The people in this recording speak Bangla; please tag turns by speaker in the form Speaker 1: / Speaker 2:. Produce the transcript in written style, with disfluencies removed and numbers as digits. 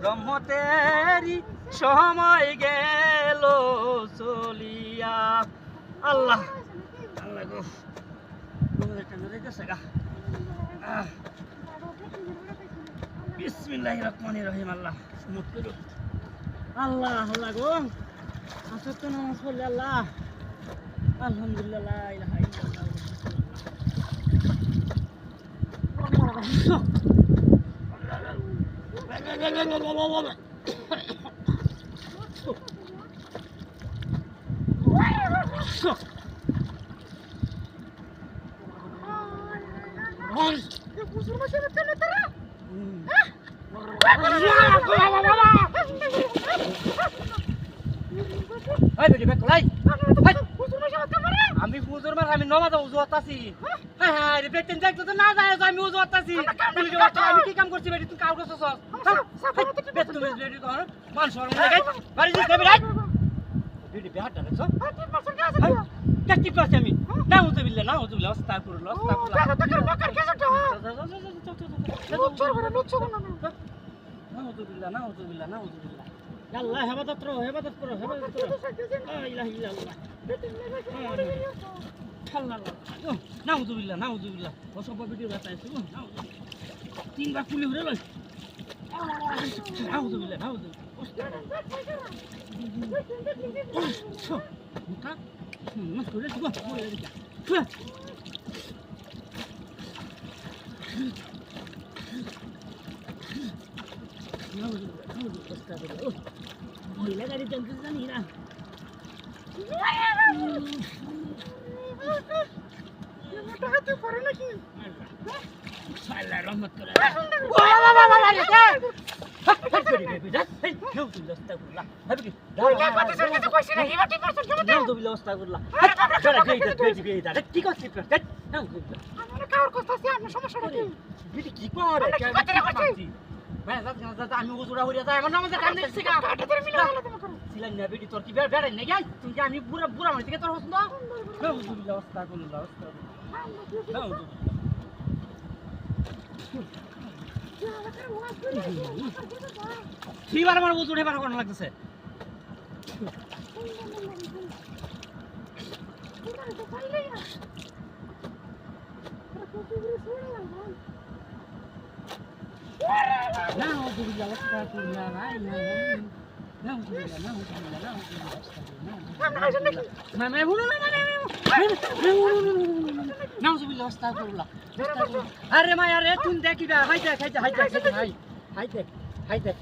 Speaker 1: রহমতেরই সময় গেল চলিয়া। আল্লাহ আল্লাহ গো রহমতেরটা নড়ে গেছে গা। বিসমিল্লাহির রহমানির রহিম। আল্লাহ সুমত করো। আল্লাহ আল্লাহ গো আসর তো নামাজ পড়লে আল্লাহ আলহামদুলিল্লাহ লা ইলাহা ইল্লাল্লাহ। আমি ফুজুর মার আমি নমাজ উজু করতেছি। হ্যাঁ হ্যাঁ রে বেটেন যাইতো তো না যায় আমি উজু করতেছি। আমি কি কাম করছি বেটি তুই কাউ করছস? বেট তুমি বেটি কর মান শরম লাগে বাড়ি দিতে বেরাই বেটি বেহাটা রেছ 30% কাজ আছে। কি করছি আমি? না উজু বিল্লাহ না উজু বিল্লাহ আস্তাগফিরুল্লাহ আস্তাগফিরুল্লাহ। দাদা তোর বকার কে জটা? না উজু বিল্লাহ না উজু বিল্লাহ না উজু বিল্লাহ। আল্লাহ হেফাজত করো হেফাজত করো হেফাজত করো। লা ইলাহা ইল্লাল্লাহ। আল্লাহ নাউযুবিল্লাহ নাউযুবিল্লাহ। ওসব ভিডিও বাতাইছো নাউযুবিল্লাহ। তিনবার পুলি উড়ে লই। নাউযুবিল্লাহ নাউযুবিল্লাহ। মুটা না করে দিব বলে দিকা। নাউযুবিল্লাহ নাউযুবিল্লাহ। মহিলা গাড়ি জানতে জানি না। টাকাতে পারে নাকি? আল্লাহ রহমত করে। আমি উজুরা হইয়া যাই আমার নামাজে কাম দেখছি কা ছিলেন না বেটি তোর কি বেড়াই না গাই তুমি আমি বুড়া বুড়া মানে থেকে তোর পছন্দ নাউযুবিল্লাহ আস্তাগফিরুল্লাহ আস্তাগফিরুল্লাহ সিবার আমার উজু হেবার কোন লাগতেছে নাউযুবিল্লাহ আস্তাগফিরুল্লাহ আরে মায়া রে তুমি দেখি হাই দেখ হাই দেখ হাই দেখ হাই দেখ হাই দেখ